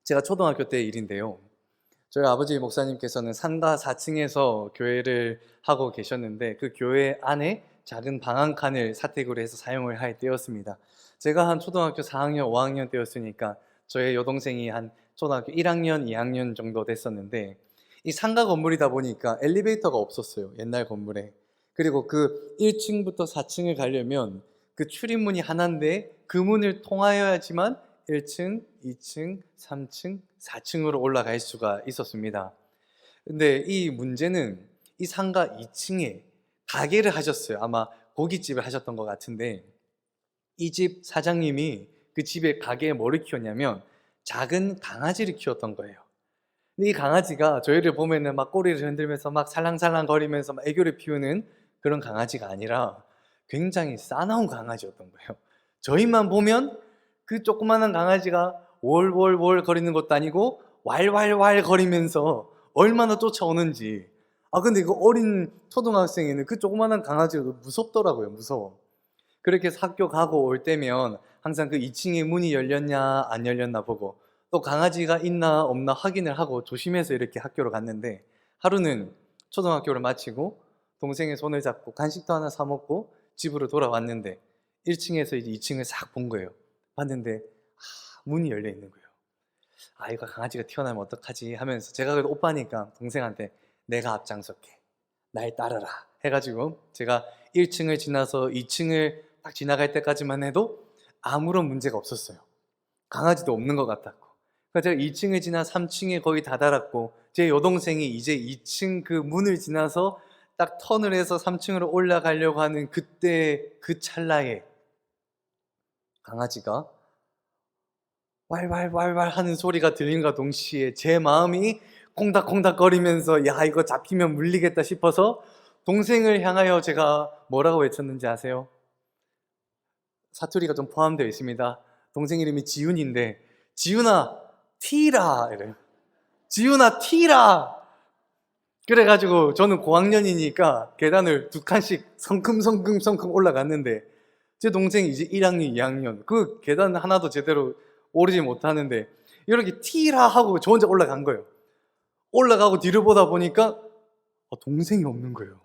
제가 초등학교 때 일인데요. 저희 아버지 목사님께서는 상가 4층에서 교회를 하고 계셨는데 그 교회 안에 작은 방 한 칸을 사택으로 해서 사용을 할 때였습니다. 제가 한 초등학교 4학년, 5학년 때였으니까 저의 여동생이 한 초등학교 1학년, 2학년 정도 됐었는데 이 상가 건물이다 보니까 엘리베이터가 없었어요. 옛날 건물에. 그리고 그 1층부터 4층을 가려면 그 출입문이 하나인데 그 문을 통하여야지만 1층, 2층, 3층, 4층으로 올라갈 수가 있었습니다. 근데 이 문제는 이 상가 2층에 가게를 하셨어요. 아마 고깃집을 하셨던 것 같은데 이 집 사장님이 그 집에 가게에 뭐를 키웠냐면 작은 강아지를 키웠던 거예요. 근데 이 강아지가 저희를 보면은 막 꼬리를 흔들면서 막 살랑살랑 거리면서 막 애교를 피우는 그런 강아지가 아니라 굉장히 싸나운 강아지였던 거예요. 저희만 보면 그 조그마한 강아지가 월월월 거리는 것도 아니고 왈왈왈 거리면서 얼마나 쫓아오는지. 근데 이거 어린 초등학생에는 그 조그마한 강아지가 무섭더라고요. 무서워. 그렇게 해서 학교 가고 올 때면 항상 그 2층에 문이 열렸냐 안 열렸나 보고 또 강아지가 있나 없나 확인을 하고 조심해서 이렇게 학교로 갔는데, 하루는 초등학교를 마치고 동생의 손을 잡고 간식도 하나 사 먹고 집으로 돌아왔는데 1층에서 이제 2층을 싹 본 거예요. 봤는데 문이 열려 있는 거예요. 이거 강아지가 튀어나오면 어떡하지 하면서 제가 그래도 오빠니까 동생한테 내가 앞장설게, 날 따르라 해가지고 제가 1층을 지나서 2층을 딱 지나갈 때까지만 해도 아무런 문제가 없었어요. 강아지도 없는 것 같았고. 그래서 제가 2층을 지나 3층에 거의 다다랐고 제 여동생이 이제 2층 그 문을 지나서 딱 턴을 해서 3층으로 올라가려고 하는 그때 그 찰나에 강아지가 왈왈왈왈 하는 소리가 들린과 동시에 제 마음이 콩닥콩닥거리면서 야 이거 잡히면 물리겠다 싶어서 동생을 향하여 제가 뭐라고 외쳤는지 아세요? 사투리가 좀 포함되어 있습니다. 동생 이름이 지훈인데 지훈아 튀라 이래요. 지훈아 튀라. 그래가지고 저는 고학년이니까 계단을 2칸씩 성큼성큼성큼 올라갔는데 제 동생이 이제 1학년, 2학년 그 계단 하나도 제대로 오르지 못하는데 이렇게 튀라 하고 저 혼자 올라간 거예요. 올라가고 뒤를 보다 보니까 동생이 없는 거예요.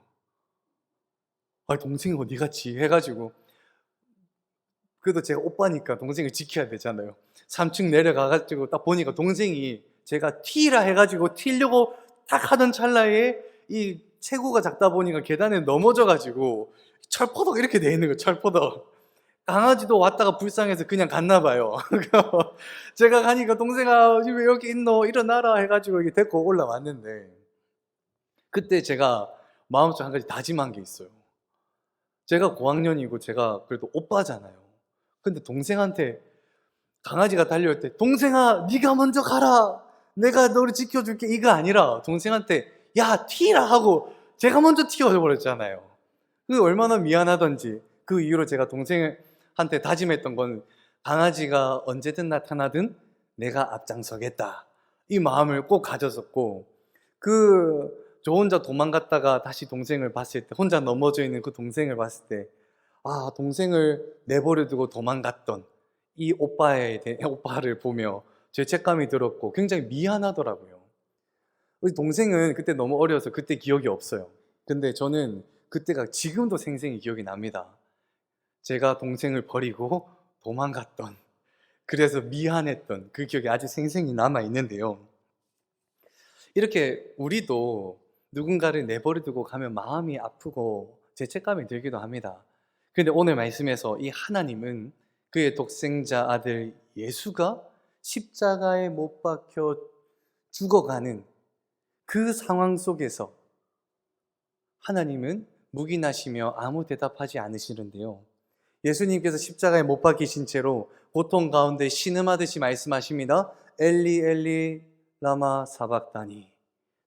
동생이 어디 갔지 해가지고 그래도 제가 오빠니까 동생을 지켜야 되잖아요. 3층 내려가가지고 딱 보니까 동생이 제가 튀라 해가지고 튀려고 딱 하던 찰나에 이 체구가 작다 보니까 계단에 넘어져가지고 철퍼덕 이렇게 돼 있는 거예요. 철퍼덕. 강아지도 왔다가 불쌍해서 그냥 갔나 봐요. 제가 가니까 동생아 왜 여기 있노 일어나라 해가지고 이게 데리고 올라왔는데 그때 제가 마음속에 한 가지 다짐한 게 있어요. 제가 고학년이고 제가 그래도 오빠잖아요. 근데 동생한테 강아지가 달려올 때 동생아 네가 먼저 가라 내가 너를 지켜줄게 이거 아니라 동생한테 야 튀라 하고 제가 먼저 튀어버렸잖아요. 그게 얼마나 미안하던지. 그 이후로 제가 동생한테 다짐했던 건 강아지가 언제든 나타나든 내가 앞장서겠다 이 마음을 꼭 가졌었고, 저 혼자 도망갔다가 다시 동생을 봤을 때 혼자 넘어져 있는 그 동생을 봤을 때 동생을 내버려 두고 도망갔던 이 오빠를 보며 죄책감이 들었고 굉장히 미안하더라고요. 우리 동생은 그때 너무 어려서 그때 기억이 없어요. 근데 저는 그때가 지금도 생생히 기억이 납니다. 제가 동생을 버리고 도망갔던, 그래서 미안했던 그 기억이 아주 생생히 남아 있는데요. 이렇게 우리도 누군가를 내버려 두고 가면 마음이 아프고 죄책감이 들기도 합니다. 그런데 오늘 말씀에서 이 하나님은 그의 독생자 아들 예수가 십자가에 못 박혀 죽어가는 그 상황 속에서 하나님은 묵인하시며 아무 대답하지 않으시는데요. 예수님께서 십자가에 못 박히신 채로 고통 가운데 신음하듯이 말씀하십니다. 엘리 엘리 라마 사박다니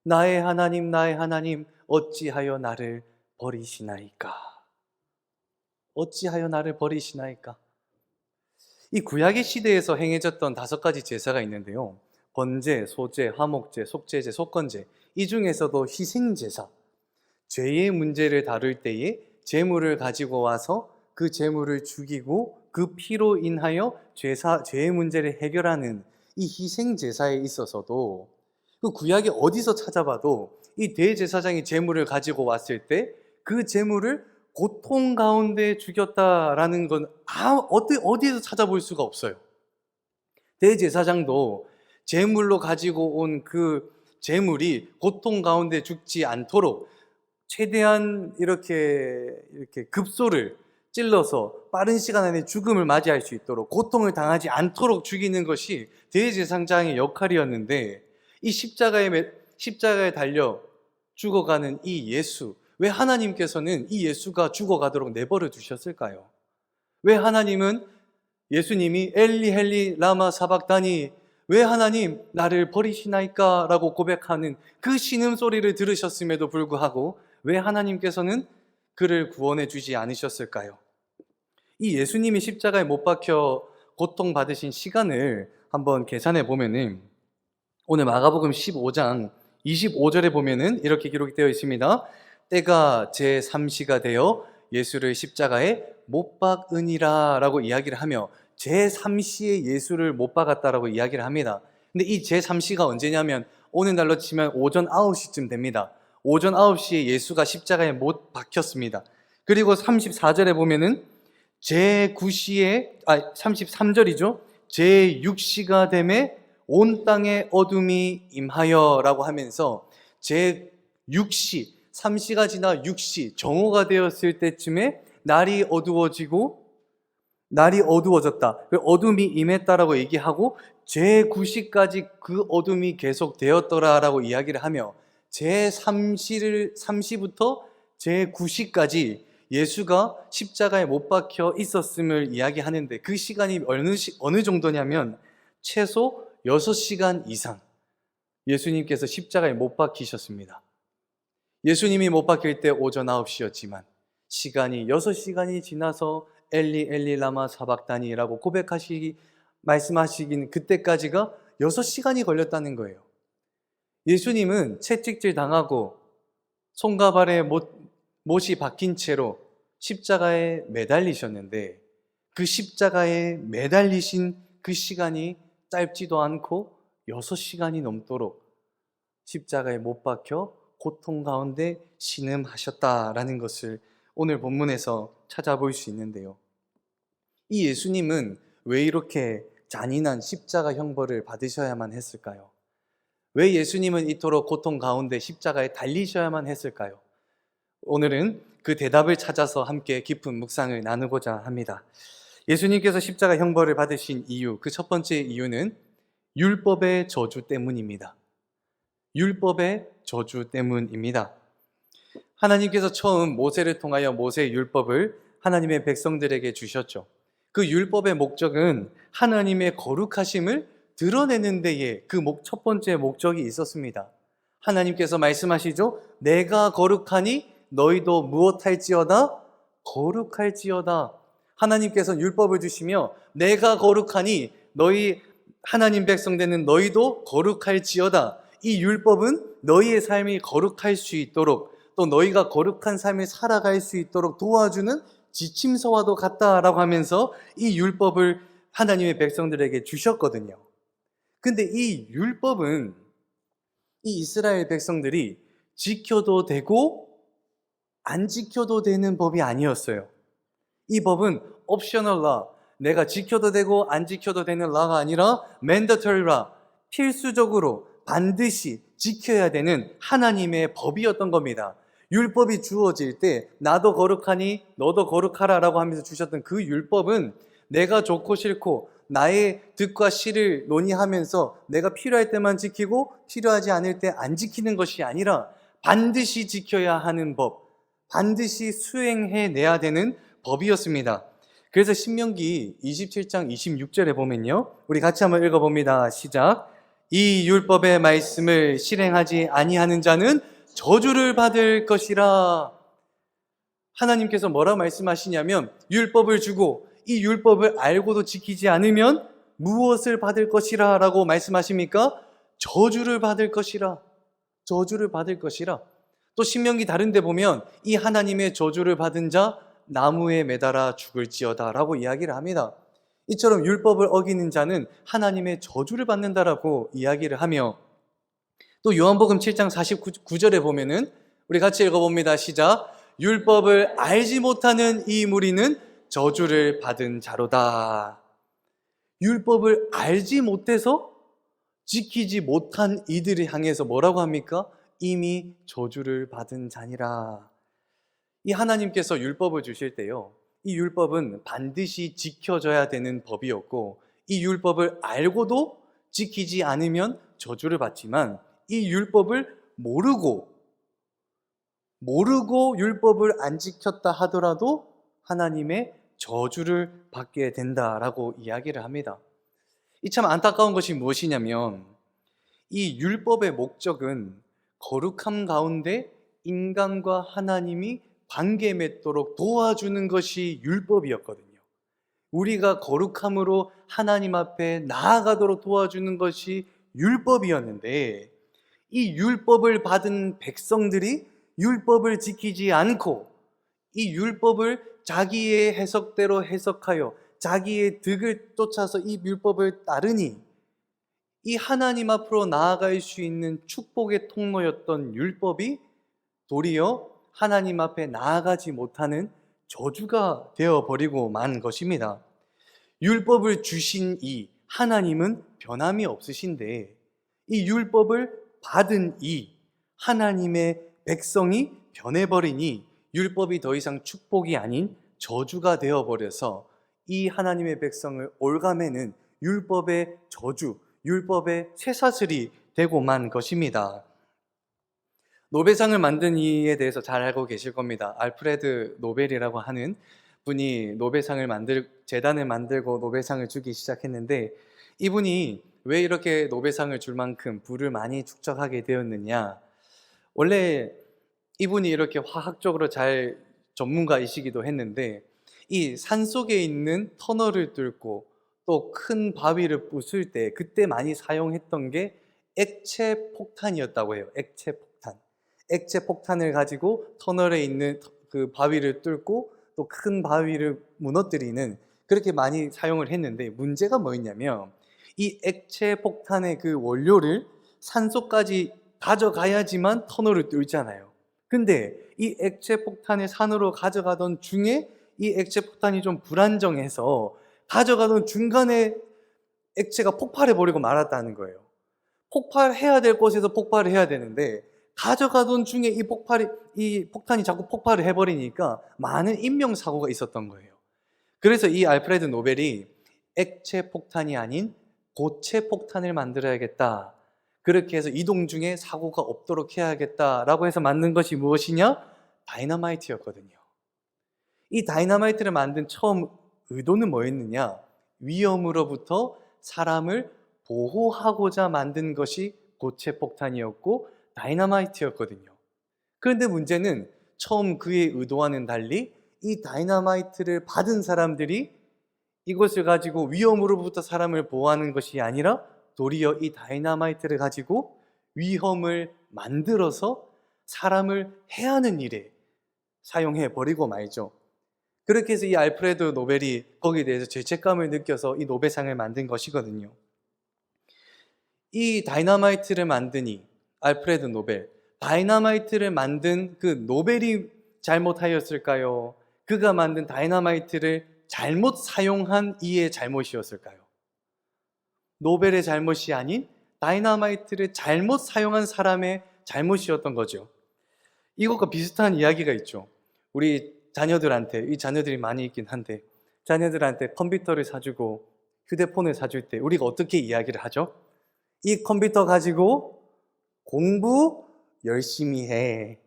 나의 하나님 어찌하여 나를 버리시나이까. 어찌하여 나를 버리시나이까. 이 구약의 시대에서 행해졌던 5가지 제사가 있는데요. 번제, 소제, 화목제, 속죄제, 속건제. 이 중에서도 희생제사, 죄의 문제를 다룰 때에 제물을 가지고 와서 그 제물을 죽이고 그 피로 인하여 죄의 문제를 해결하는 이 희생 제사에 있어서도 그 구약에 어디서 찾아봐도 이 대제사장이 제물을 가지고 왔을 때 그 제물을 고통 가운데 죽였다라는 건 어디에서 찾아볼 수가 없어요. 대제사장도 제물로 가지고 온 그 제물이 고통 가운데 죽지 않도록 최대한 이렇게 급소를 찔러서 빠른 시간 안에 죽음을 맞이할 수 있도록, 고통을 당하지 않도록 죽이는 것이 대제사장의 역할이었는데, 이 십자가에 달려 죽어가는 이 예수, 왜 하나님께서는 이 예수가 죽어가도록 내버려 두셨을까요? 왜 하나님은 예수님이 엘리 헬리 라마 사박다니, 왜 하나님 나를 버리시나이까? 라고 고백하는 그 신음소리를 들으셨음에도 불구하고 왜 하나님께서는 그를 구원해 주지 않으셨을까요? 이 예수님이 십자가에 못 박혀 고통받으신 시간을 한번 계산해 보면은, 오늘 마가복음 15장 25절에 보면은 이렇게 기록되어 있습니다. 때가 제3시가 되어 예수를 십자가에 못 박으니라 라고 이야기를 하며, 제3시에 예수를 못 박았다라고 이야기를 합니다. 근데 이 제3시가 언제냐면 오늘날로 치면 오전 9시쯤 됩니다. 오전 9시에 예수가 십자가에 못 박혔습니다. 그리고 34절에 보면은 제9시에 33절이죠. 제6시가 되매 온 땅에 어둠이 임하여 라고 하면서 제6시, 3시가 지나 6시, 정오가 되었을 때쯤에 날이 어두워졌다. 어둠이 임했다라고 얘기하고, 제9시까지 그 어둠이 계속 되었더라라고 이야기를 하며, 제3시부터 제9시까지 예수가 십자가에 못 박혀 있었음을 이야기하는데, 그 시간이 어느 정도냐면 최소 6시간 이상 예수님께서 십자가에 못 박히셨습니다. 예수님이 못 박힐 때 오전 9시였지만 시간이 6시간이 지나서 엘리 엘리 라마 사박다니라고 말씀하시긴 그때까지가 6시간이 걸렸다는 거예요. 예수님은 채찍질 당하고 손과 발에 못이 박힌 채로 십자가에 매달리셨는데, 그 십자가에 매달리신 그 시간이 짧지도 않고 6시간이 넘도록 십자가에 못 박혀 고통 가운데 신음하셨다라는 것을 오늘 본문에서 찾아볼 수 있는데요. 이 예수님은 왜 이렇게 잔인한 십자가 형벌을 받으셔야만 했을까요? 왜 예수님은 이토록 고통 가운데 십자가에 달리셔야만 했을까요? 오늘은 그 대답을 찾아서 함께 깊은 묵상을 나누고자 합니다. 예수님께서 십자가 형벌을 받으신 이유, 그 첫 번째 이유는 율법의 저주 때문입니다. 율법의 저주 때문입니다. 하나님께서 처음 모세를 통하여 모세의 율법을 하나님의 백성들에게 주셨죠. 그 율법의 목적은 하나님의 거룩하심을 드러내는 데에 그 첫 번째 목적이 있었습니다. 하나님께서 말씀하시죠. 내가 거룩하니 너희도 무엇할지어다? 거룩할지어다. 하나님께서는 율법을 주시며 내가 거룩하니 너희 하나님 백성 되는 너희도 거룩할지어다. 이 율법은 너희의 삶이 거룩할 수 있도록, 또 너희가 거룩한 삶을 살아갈 수 있도록 도와주는 지침서와도 같다라고 하면서 이 율법을 하나님의 백성들에게 주셨거든요. 근데 이 율법은 이 이스라엘 백성들이 지켜도 되고 안 지켜도 되는 법이 아니었어요. 이 법은 옵셔널 라, 내가 지켜도 되고 안 지켜도 되는 라가 아니라 mandatory 라, 필수적으로 반드시 지켜야 되는 하나님의 법이었던 겁니다. 율법이 주어질 때 나도 거룩하니 너도 거룩하라 라고 하면서 주셨던 그 율법은 내가 좋고 싫고 나의 득과 실을 논의하면서 내가 필요할 때만 지키고 필요하지 않을 때 안 지키는 것이 아니라 반드시 지켜야 하는 법, 반드시 수행해내야 되는 법이었습니다. 그래서 신명기 27장 26절에 보면요, 우리 같이 한번 읽어봅니다. 시작. 이 율법의 말씀을 실행하지 아니하는 자는 저주를 받을 것이라. 하나님께서 뭐라 말씀하시냐면 율법을 주고 이 율법을 알고도 지키지 않으면 무엇을 받을 것이라 라고 말씀하십니까? 저주를 받을 것이라. 저주를 받을 것이라. 또 신명기 다른 데 보면 이 하나님의 저주를 받은 자 나무에 매달아 죽을지어다 라고 이야기를 합니다. 이처럼 율법을 어기는 자는 하나님의 저주를 받는다라고 이야기를 하며, 또 요한복음 7장 49절에 보면은 우리 같이 읽어봅니다. 시작. 율법을 알지 못하는 이 무리는 저주를 받은 자로다. 율법을 알지 못해서 지키지 못한 이들을 향해서 뭐라고 합니까? 이미 저주를 받은 자니라. 이 하나님께서 율법을 주실 때요, 이 율법은 반드시 지켜져야 되는 법이었고, 이 율법을 알고도 지키지 않으면 저주를 받지만, 이 율법을 모르고 율법을 안 지켰다 하더라도 하나님의 저주를 받게 된다라고 이야기를 합니다. 이 참 안타까운 것이 무엇이냐면, 이 율법의 목적은 거룩함 가운데 인간과 하나님이 관계 맺도록 도와주는 것이 율법이었거든요. 우리가 거룩함으로 하나님 앞에 나아가도록 도와주는 것이 율법이었는데, 이 율법을 받은 백성들이 율법을 지키지 않고 이 율법을 자기의 해석대로 해석하여 자기의 득을 쫓아서 이 율법을 따르니, 이 하나님 앞으로 나아갈 수 있는 축복의 통로였던 율법이 도리어 하나님 앞에 나아가지 못하는 저주가 되어버리고 만 것입니다. 율법을 주신 이 하나님은 변함이 없으신데, 이 율법을 받은 이 하나님의 백성이 변해버리니 율법이 더 이상 축복이 아닌 저주가 되어버려서 이 하나님의 백성을 올가매는 율법의 저주, 율법의 쇠사슬이 되고만 것입니다. 노벨상을 만든 이에 대해서 잘 알고 계실 겁니다. 알프레드 노벨이라고 하는 분이 재단을 만들고 노벨상을 주기 시작했는데, 이분이 왜 이렇게 노벨상을 줄 만큼 부를 많이 축적하게 되었느냐? 원래 이분이 이렇게 화학적으로 잘 전문가이시기도 했는데, 이 산속에 있는 터널을 뚫고 또 큰 바위를 부술 때 그때 많이 사용했던 게 액체 폭탄이었다고 해요. 액체 폭탄을 가지고 터널에 있는 그 바위를 뚫고 또 큰 바위를 무너뜨리는, 그렇게 많이 사용을 했는데, 문제가 뭐였냐면 이 액체 폭탄의 그 원료를 산소까지 가져가야지만 터널을 뚫잖아요. 근데 이 액체 폭탄을 산으로 가져가던 중에 이 액체 폭탄이 좀 불안정해서 가져가던 중간에 액체가 폭발해버리고 말았다는 거예요. 폭발해야 될 곳에서 폭발을 해야 되는데 가져가던 중에 이 폭탄이 자꾸 폭발을 해버리니까 많은 인명사고가 있었던 거예요. 그래서 이 알프레드 노벨이 액체 폭탄이 아닌 고체 폭탄을 만들어야겠다, 그렇게 해서 이동 중에 사고가 없도록 해야겠다라고 해서 만든 것이 무엇이냐? 다이너마이트였거든요. 이 다이너마이트를 만든 처음 의도는 뭐였느냐? 위험으로부터 사람을 보호하고자 만든 것이 고체 폭탄이었고 다이너마이트였거든요. 그런데 문제는 처음 그의 의도와는 달리 이 다이너마이트를 받은 사람들이 이것을 가지고 위험으로부터 사람을 보호하는 것이 아니라 도리어 이 다이너마이트를 가지고 위험을 만들어서 사람을 해하는 일에 사용해 버리고 말죠. 그렇게 해서 이 알프레드 노벨이 거기에 대해서 죄책감을 느껴서 이 노벨상을 만든 것이거든요. 이 다이너마이트를 만든 이 알프레드 노벨, 다이너마이트를 만든 그 노벨이 잘못하였을까요? 그가 만든 다이너마이트를 잘못 사용한 이의 잘못이었을까요? 노벨의 잘못이 아닌 다이너마이트를 잘못 사용한 사람의 잘못이었던 거죠. 이것과 비슷한 이야기가 있죠. 우리 자녀들한테, 이 자녀들이 많이 있긴 한데, 자녀들한테 컴퓨터를 사주고 휴대폰을 사줄 때 우리가 어떻게 이야기를 하죠? 이 컴퓨터 가지고 공부 열심히 해.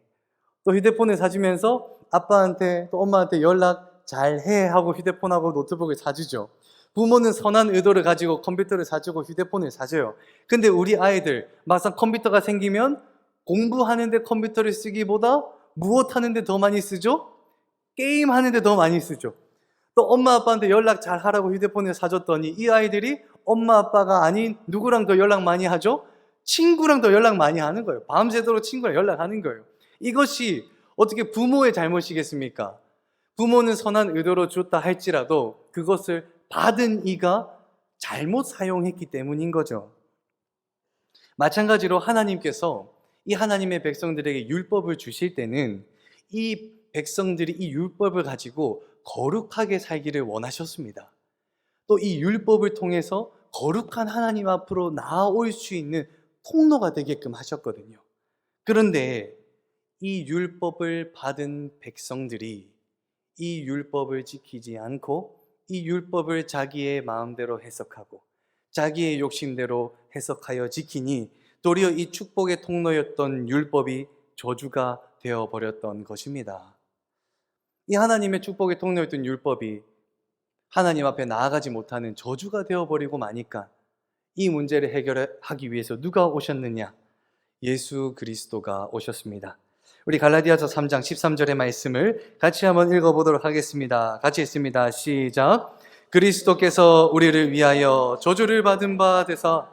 또 휴대폰을 사주면서 아빠한테 또 엄마한테 연락 잘해 하고 휴대폰하고 노트북을 사주죠. 부모는 선한 의도를 가지고 컴퓨터를 사주고 휴대폰을 사줘요. 근데 우리 아이들 막상 컴퓨터가 생기면 공부하는데 컴퓨터를 쓰기보다 무엇 하는데 더 많이 쓰죠? 게임 하는데 더 많이 쓰죠. 또 엄마 아빠한테 연락 잘 하라고 휴대폰을 사줬더니 이 아이들이 엄마 아빠가 아닌 누구랑 더 연락 많이 하죠? 친구랑 더 연락 많이 하는 거예요. 밤새도록 친구랑 연락하는 거예요. 이것이 어떻게 부모의 잘못이겠습니까? 부모는 선한 의도로 줬다 할지라도 그것을 받은 이가 잘못 사용했기 때문인 거죠. 마찬가지로 하나님께서 이 하나님의 백성들에게 율법을 주실 때는 이 백성들이 이 율법을 가지고 거룩하게 살기를 원하셨습니다. 또 이 율법을 통해서 거룩한 하나님 앞으로 나아올 수 있는 통로가 되게끔 하셨거든요. 그런데 이 율법을 받은 백성들이 이 율법을 지키지 않고 이 율법을 자기의 마음대로 해석하고 자기의 욕심대로 해석하여 지키니 도리어 이 축복의 통로였던 율법이 저주가 되어버렸던 것입니다. 이 하나님의 축복의 통로였던 율법이 하나님 앞에 나아가지 못하는 저주가 되어버리고 마니까 이 문제를 해결하기 위해서 누가 오셨느냐? 예수 그리스도가 오셨습니다. 우리 갈라디아서 3장 13절의 말씀을 같이 한번 읽어보도록 하겠습니다. 같이 읽습니다. 시작. 그리스도께서 우리를 위하여 저주를 받은 바 되사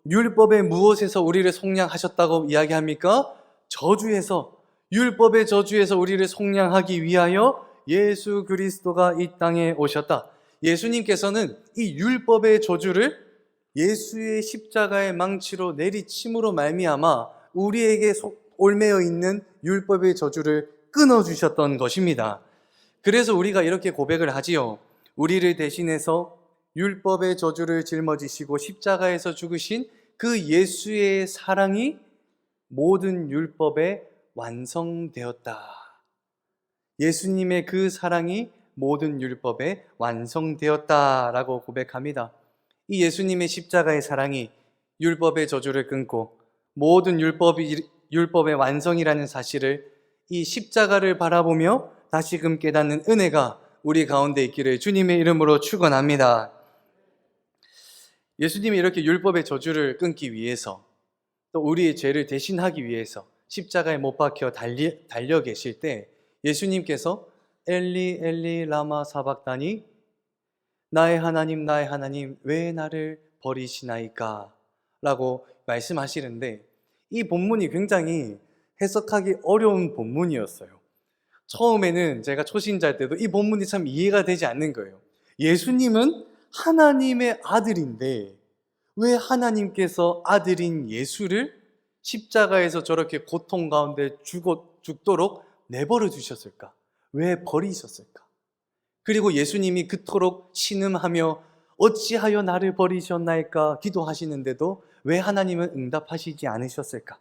율법의 무엇에서 우리를 속량하셨다고 이야기합니까? 저주에서, 율법의 저주에서 우리를 속량하기 위하여 예수 그리스도가 이 땅에 오셨다. 예수님께서는 이 율법의 저주를 예수의 십자가의 망치로 내리침으로 말미암아 우리에게 올매어 있는 율법의 저주를 끊어주셨던 것입니다. 그래서 우리가 이렇게 고백을 하지요. 우리를 대신해서 율법의 저주를 짊어지시고 십자가에서 죽으신 그 예수의 사랑이 모든 율법에 완성되었다. 예수님의 그 사랑이 모든 율법에 완성되었다라고 고백합니다. 이 예수님의 십자가의 사랑이 율법의 저주를 끊고 모든 율법의 완성이라는 사실을 이 십자가를 바라보며 다시금 깨닫는 은혜가 우리 가운데 있기를 주님의 이름으로 축원합니다. 예수님이 이렇게 율법의 저주를 끊기 위해서 또 우리의 죄를 대신하기 위해서 십자가에 못 박혀 달려 계실 때 예수님께서 엘리 엘리 라마 사박다니 나의 하나님 왜 나를 버리시나이까 라고 말씀하시는데 이 본문이 굉장히 해석하기 어려운 본문이었어요. 처음에는 제가 초신자일 때도 이 본문이 참 이해가 되지 않는 거예요. 예수님은 하나님의 아들인데 왜 하나님께서 아들인 예수를 십자가에서 저렇게 고통 가운데 죽도록 내버려 두셨을까? 왜 버리셨을까? 그리고 예수님이 그토록 신음하며 어찌하여 나를 버리셨나이까 기도하시는데도 왜 하나님은 응답하시지 않으셨을까?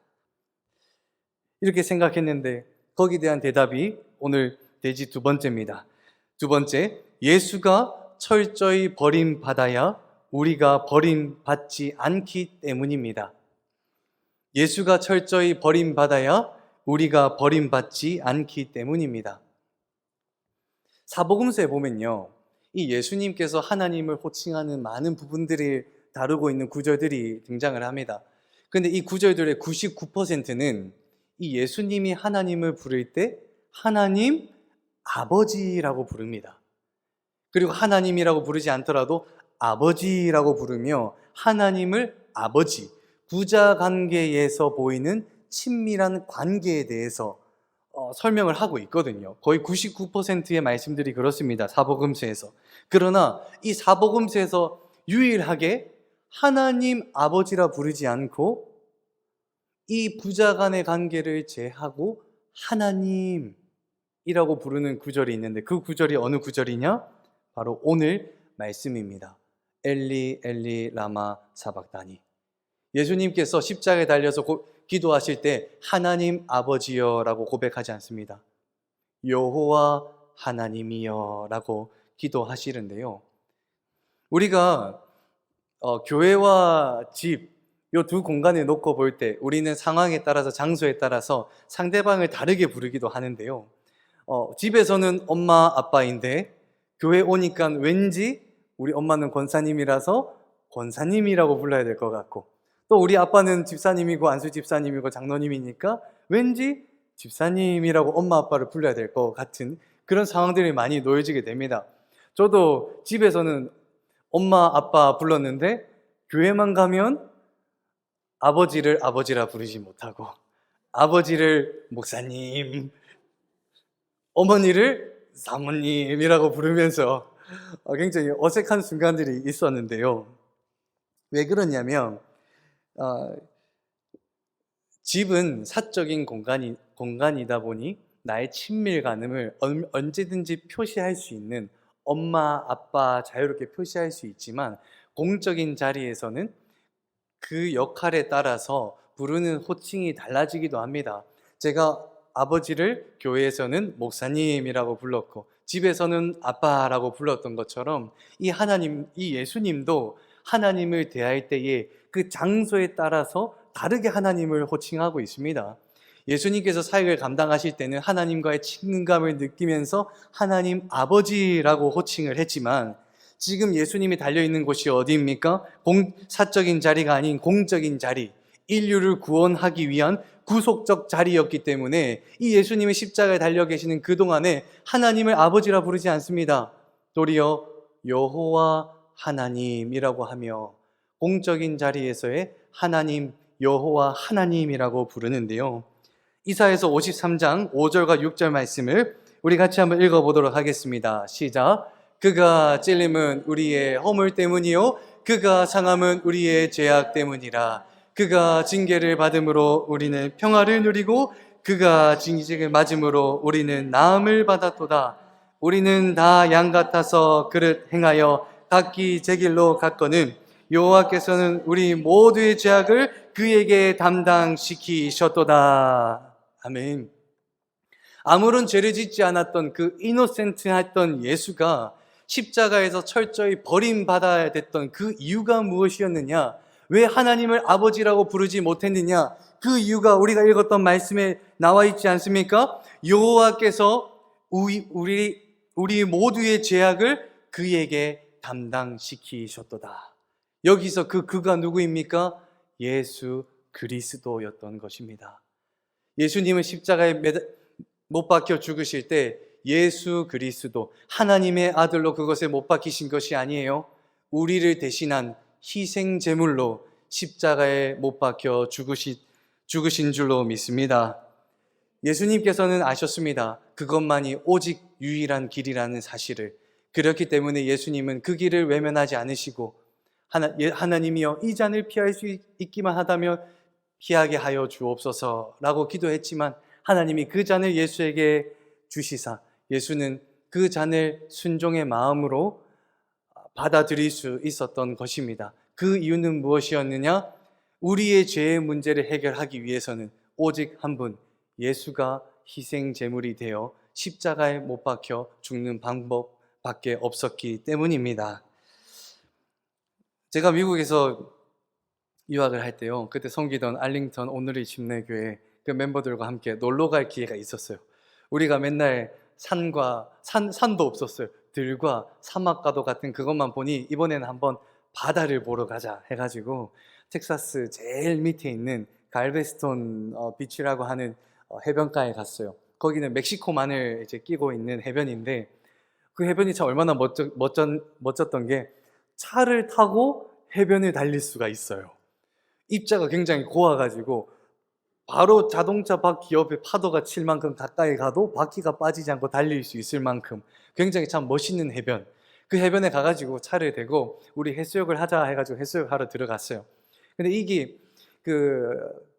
이렇게 생각했는데 거기에 대한 대답이 오늘 대지 두 번째입니다. 두 번째, 예수가 철저히 버림받아야 우리가 버림받지 않기 때문입니다. 예수가 철저히 버림받아야 우리가 버림받지 않기 때문입니다. 사복음서에 보면요, 이 예수님께서 하나님을 호칭하는 많은 부분들을 다루고 있는 구절들이 등장을 합니다. 그런데 이 구절들의 99%는 이 예수님이 하나님을 부를 때 하나님 아버지라고 부릅니다. 그리고 하나님이라고 부르지 않더라도 아버지라고 부르며 하나님을 아버지, 부자 관계에서 보이는 친밀한 관계에 대해서 설명을 하고 있거든요. 거의 99%의 말씀들이 그렇습니다. 사복음서에서. 그러나 이 사복음서에서 유일하게 하나님 아버지라 부르지 않고 이 부자 간의 관계를 제하고 하나님이라고 부르는 구절이 있는데 그 구절이 어느 구절이냐? 바로 오늘 말씀입니다. 엘리 엘리 라마 사박다니. 예수님께서 십자가에 달려서 기도하실 때 하나님 아버지여 라고 고백하지 않습니다. 여호와 하나님이여 라고 기도하시는데요. 우리가 교회와 집 이 두 공간을 놓고 볼 때 우리는 상황에 따라서 장소에 따라서 상대방을 다르게 부르기도 하는데요. 집에서는 엄마 아빠인데 교회 오니까 왠지 우리 엄마는 권사님이라서 권사님이라고 불러야 될 것 같고 또 우리 아빠는 집사님이고 안수 집사님이고 장로님이니까 왠지 집사님이라고 엄마 아빠를 불러야 될 것 같은 그런 상황들이 많이 놓여지게 됩니다. 저도 집에서는 엄마 아빠 불렀는데 교회만 가면 아버지를 아버지라 부르지 못하고 아버지를 목사님, 어머니를 사모님이라고 부르면서 굉장히 어색한 순간들이 있었는데요. 왜 그러냐면 집은 사적인 공간이다 보니 나의 친밀감을 언제든지 표시할 수 있는, 엄마, 아빠 자유롭게 표시할 수 있지만 공적인 자리에서는 그 역할에 따라서 부르는 호칭이 달라지기도 합니다. 제가 아버지를 교회에서는 목사님이라고 불렀고 집에서는 아빠라고 불렀던 것처럼 이 예수님도 하나님을 대할 때에 그 장소에 따라서 다르게 하나님을 호칭하고 있습니다. 예수님께서 사역을 감당하실 때는 하나님과의 친근감을 느끼면서 하나님 아버지라고 호칭을 했지만, 지금 예수님이 달려있는 곳이 어디입니까? 사적인 자리가 아닌 공적인 자리, 인류를 구원하기 위한 구속적 자리였기 때문에 이 예수님이 십자가에 달려 계시는 그동안에 하나님을 아버지라 부르지 않습니다. 도리어 여호와 하나님이라고 하며 공적인 자리에서의 하나님, 여호와 하나님이라고 부르는데요. 이사야서 53장 5절과 6절 말씀을 우리 같이 한번 읽어보도록 하겠습니다. 시작. 그가 찔림은 우리의 허물 때문이요 그가 상함은 우리의 죄악 때문이라. 그가 징계를 받음으로 우리는 평화를 누리고 그가 징계를 맞음으로 우리는 나음을 받았도다. 우리는 다 양 같아서 그릇 행하여 각기 제 길로 갔거늘 여호와께서는 우리 모두의 죄악을 그에게 담당시키셨도다. 아멘. 아무런 죄를 짓지 않았던 그 이노센트했던 예수가 십자가에서 철저히 버림받아야 됐던 그 이유가 무엇이었느냐? 왜 하나님을 아버지라고 부르지 못했느냐? 그 이유가 우리가 읽었던 말씀에 나와 있지 않습니까? 여호와께서 우리 모두의 죄악을 그에게 담당시키셨도다. 여기서 그가 누구입니까? 예수 그리스도였던 것입니다. 예수님은 십자가에 못 박혀 죽으실 때 예수 그리스도 하나님의 아들로 그것에 못 박히신 것이 아니에요. 우리를 대신한 희생 제물로 십자가에 못 박혀 죽으신 줄로 믿습니다. 예수님께서는 아셨습니다. 그것만이 오직 유일한 길이라는 사실을. 그렇기 때문에 예수님은 그 길을 외면하지 않으시고 하나님이여 이 잔을 피할 수 있기만 하다면 피하게 하여 주옵소서라고 기도했지만 하나님이 그 잔을 예수에게 주시사 예수는 그 잔을 순종의 마음으로 받아들일 수 있었던 것입니다. 그 이유는 무엇이었느냐? 우리의 죄의 문제를 해결하기 위해서는 오직 한 분, 예수가 희생 제물이 되어 십자가에 못 박혀 죽는 방법밖에 없었기 때문입니다. 제가 미국에서 유학을 할 때요, 그때 섬기던 알링턴 오늘의 침례교회 그 멤버들과 함께 놀러 갈 기회가 있었어요. 우리가 맨날 산도 없었어요. 들과 사막과도 같은 그것만 보니 이번에는 한번 바다를 보러 가자 해가지고 텍사스 제일 밑에 있는 갈베스톤 비치라고 하는 해변가에 갔어요. 거기는 멕시코만을 이제 끼고 있는 해변인데 그 해변이 참 얼마나 멋졌던 게 차를 타고 해변을 달릴 수가 있어요. 입자가 굉장히 고와가지고 바로 자동차 바퀴 옆에 파도가 칠 만큼 가까이 가도 바퀴가 빠지지 않고 달릴 수 있을 만큼 굉장히 참 멋있는 해변. 그 해변에 가가지고 차를 대고 우리 해수욕을 하자 해가지고 해수욕하러 들어갔어요. 근데 이게 그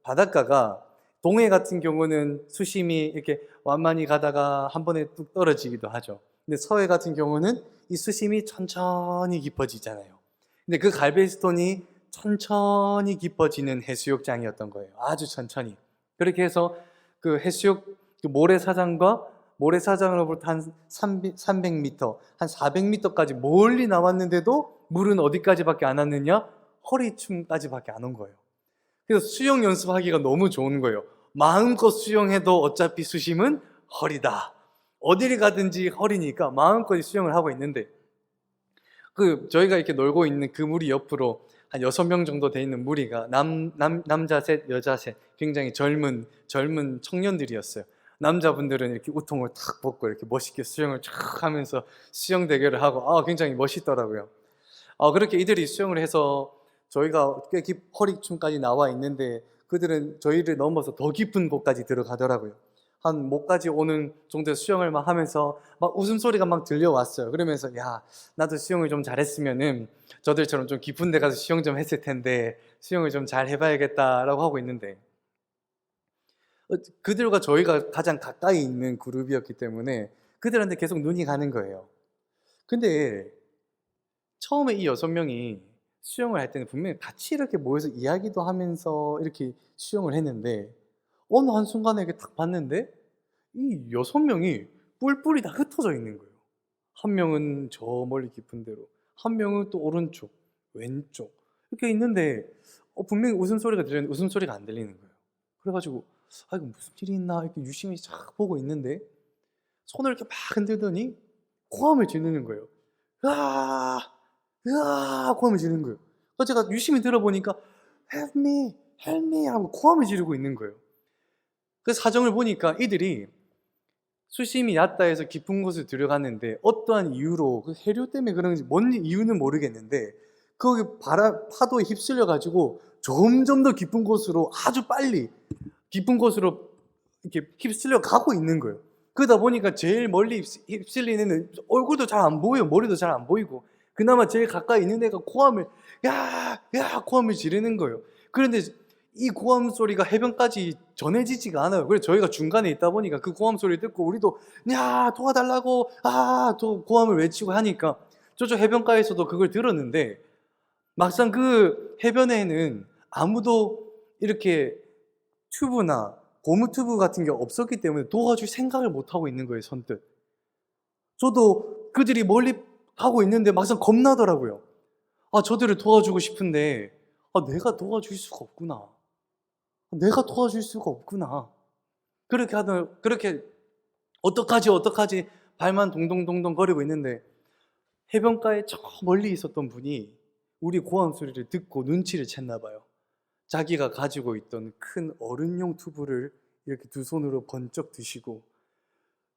바닷가가 동해 같은 경우는 수심이 이렇게 완만히 가다가 한 번에 뚝 떨어지기도 하죠. 근데 서해 같은 경우는 이 수심이 천천히 깊어지잖아요. 근데 그 갈베스톤이 천천히 깊어지는 해수욕장이었던 거예요. 아주 천천히. 그렇게 해서 그 해수욕 그 모래사장으로부터 한 300m, 한 400m까지 멀리 나왔는데도 물은 어디까지밖에 안 왔느냐? 허리춤까지밖에 안 온 거예요. 그래서 수영 연습하기가 너무 좋은 거예요. 마음껏 수영해도 어차피 수심은 허리다. 어디를 가든지 허리니까 마음껏 수영을 하고 있는데 저희가 이렇게 놀고 있는 그 무리 옆으로 한 6명 정도 돼 있는 무리가 남자 셋, 여자 셋, 굉장히 젊은 청년들이었어요. 남자분들은 이렇게 우통을 탁 벗고 이렇게 멋있게 수영을 쫙 하면서 수영 대결을 하고 굉장히 멋있더라고요. 그렇게 이들이 수영을 해서 저희가 꽤 허리춤까지 나와 있는데 그들은 저희를 넘어서 더 깊은 곳까지 들어가더라고요. 한 목까지 오는 정도의 수영을 막 하면서 막 웃음소리가 막 들려왔어요. 그러면서 야, 나도 수영을 좀 잘했으면은 저들처럼 좀 깊은 데 가서 수영 좀 했을 텐데 수영을 좀 잘 해봐야겠다라고 하고 있는데, 그들과 저희가 가장 가까이 있는 그룹이었기 때문에 그들한테 계속 눈이 가는 거예요. 근데 처음에 이 6명이 수영을 할 때는 분명히 같이 이렇게 모여서 이야기도 하면서 이렇게 수영을 했는데, 어느 한순간에 이렇게 딱 봤는데 이 6명이 뿔뿔이 다 흩어져 있는 거예요. 한 명은 저 멀리 깊은 데로, 한 명은 또 오른쪽, 왼쪽 이렇게 있는데 분명히 웃음소리가 들리는데 웃음소리가 안 들리는 거예요. 그래가지고 이거 무슨 일이 있나 이렇게 유심히 쫙 보고 있는데 손을 이렇게 막 흔들더니 고함을 지르는 거예요. 으아, 으아, 고함을 지르는 거예요. 그래서 제가 유심히 들어보니까 Help me, help me 하고 고함을 지르고 있는 거예요. 그래서 사정을 보니까 이들이 수심이 얕다 해서 깊은 곳을 들어갔는데 어떠한 이유로 그 해류 때문에 그런지 뭔 이유는 모르겠는데 거기 파도에 휩쓸려 가지고 점점 더 깊은 곳으로 아주 빨리 깊은 곳으로 이렇게 휩쓸려 가고 있는 거예요. 그러다 보니까 제일 멀리 휩쓸리는 애는 얼굴도 잘 안 보여요. 머리도 잘 안 보이고 그나마 제일 가까이 있는 애가 고함을 야, 야 고함을 지르는 거예요. 그런데 이 고함 소리가 해변까지 전해지지가 않아요. 그래서 저희가 중간에 있다 보니까 그 고함 소리 듣고 우리도 야 도와달라고 또 고함을 외치고 하니까 저쪽 해변가에서도 그걸 들었는데 막상 그 해변에는 아무도 이렇게 튜브나 고무 튜브 같은 게 없었기 때문에 도와줄 생각을 못 하고 있는 거예요. 선뜻 저도 그들이 멀리 가고 있는데 막상 겁나더라고요. 저들을 도와주고 싶은데 내가 도와줄 수가 없구나. 내가 도와줄 수가 없구나. 그렇게 어떡하지 발만 동동동동 거리고 있는데 해변가에 저 멀리 있었던 분이 우리 고함 소리를 듣고 눈치를 챘나 봐요. 자기가 가지고 있던 큰 어른용 튜브를 이렇게 두 손으로 번쩍 드시고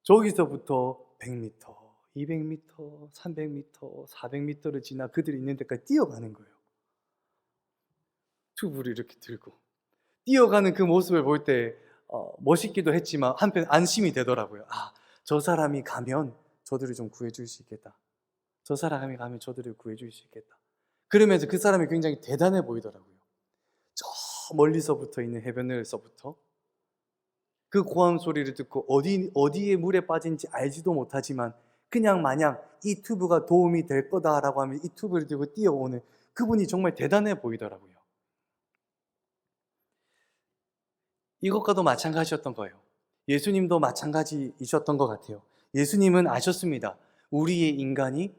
저기서부터 100m, 200m, 300m, 400m를 지나 그들이 있는 데까지 뛰어가는 거예요. 튜브를 이렇게 들고 뛰어가는 그 모습을 볼 때 멋있기도 했지만 한편 안심이 되더라고요. 저 사람이 가면 저들을 좀 구해줄 수 있겠다. 저 사람이 가면 저들을 구해줄 수 있겠다. 그러면서 그 사람이 굉장히 대단해 보이더라고요. 저 멀리서부터 있는 해변에서부터 그 고함 소리를 듣고 어디에 물에 빠진지 알지도 못하지만 그냥 마냥 이 튜브가 도움이 될 거다라고 하면 이 튜브를 들고 뛰어오는 그분이 정말 대단해 보이더라고요. 이것과도 마찬가지였던 거예요. 예수님도 마찬가지이셨던 것 같아요. 예수님은 아셨습니다. 우리의 인간이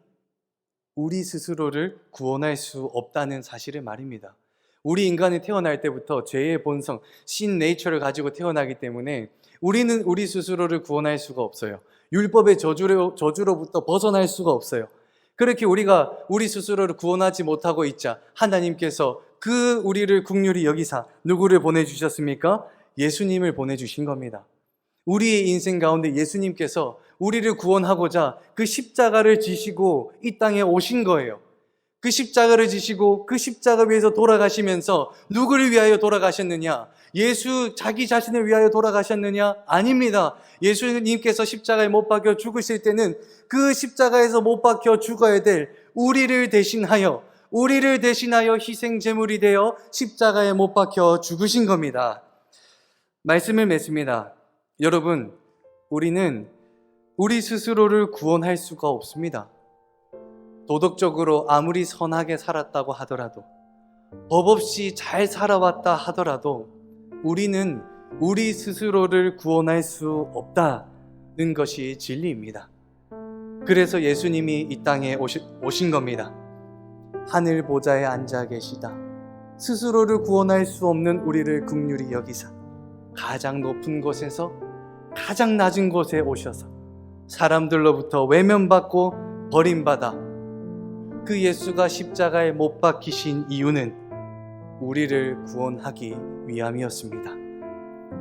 우리 스스로를 구원할 수 없다는 사실을 말입니다. 우리 인간이 태어날 때부터 죄의 본성, 신 네이처를 가지고 태어나기 때문에 우리는 우리 스스로를 구원할 수가 없어요. 율법의 저주로부터 벗어날 수가 없어요. 그렇게 우리가 우리 스스로를 구원하지 못하고 있자 하나님께서 그 우리를 긍휼히 여기사 누구를 보내주셨습니까? 예수님을 보내주신 겁니다. 우리의 인생 가운데 예수님께서 우리를 구원하고자 그 십자가를 지시고 이 땅에 오신 거예요. 그 십자가를 지시고 그 십자가 위에서 돌아가시면서 누구를 위하여 돌아가셨느냐? 예수 자기 자신을 위하여 돌아가셨느냐? 아닙니다. 예수님께서 십자가에 못 박혀 죽으실 때는 그 십자가에서 못 박혀 죽어야 될 우리를 대신하여 희생 제물이 되어 십자가에 못 박혀 죽으신 겁니다. 말씀을 맺습니다. 여러분, 우리는 우리 스스로를 구원할 수가 없습니다. 도덕적으로 아무리 선하게 살았다고 하더라도, 법 없이 잘 살아왔다 하더라도 우리는 우리 스스로를 구원할 수 없다는 것이 진리입니다. 그래서 예수님이 이 땅에 오신 겁니다. 하늘 보좌에 앉아 계시다 스스로를 구원할 수 없는 우리를 긍휼히 여기사 가장 높은 곳에서 가장 낮은 곳에 오셔서 사람들로부터 외면받고 버림받아 그 예수가 십자가에 못 박히신 이유는 우리를 구원하기 위함이었습니다.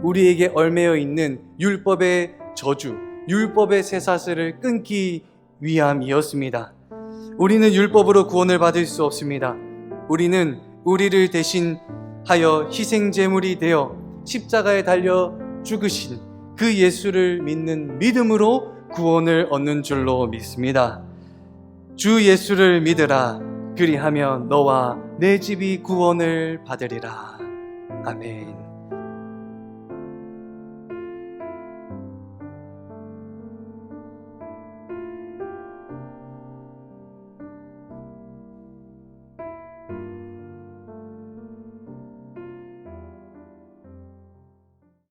우리에게 얽매여 있는 율법의 저주, 율법의 쇠사슬을 끊기 위함이었습니다. 우리는 율법으로 구원을 받을 수 없습니다. 우리는 우리를 대신하여 희생제물이 되어 십자가에 달려 죽으신 그 예수를 믿는 믿음으로 구원을 얻는 줄로 믿습니다. 주 예수를 믿으라. 그리하면 너와 내 집이 구원을 받으리라. 아멘.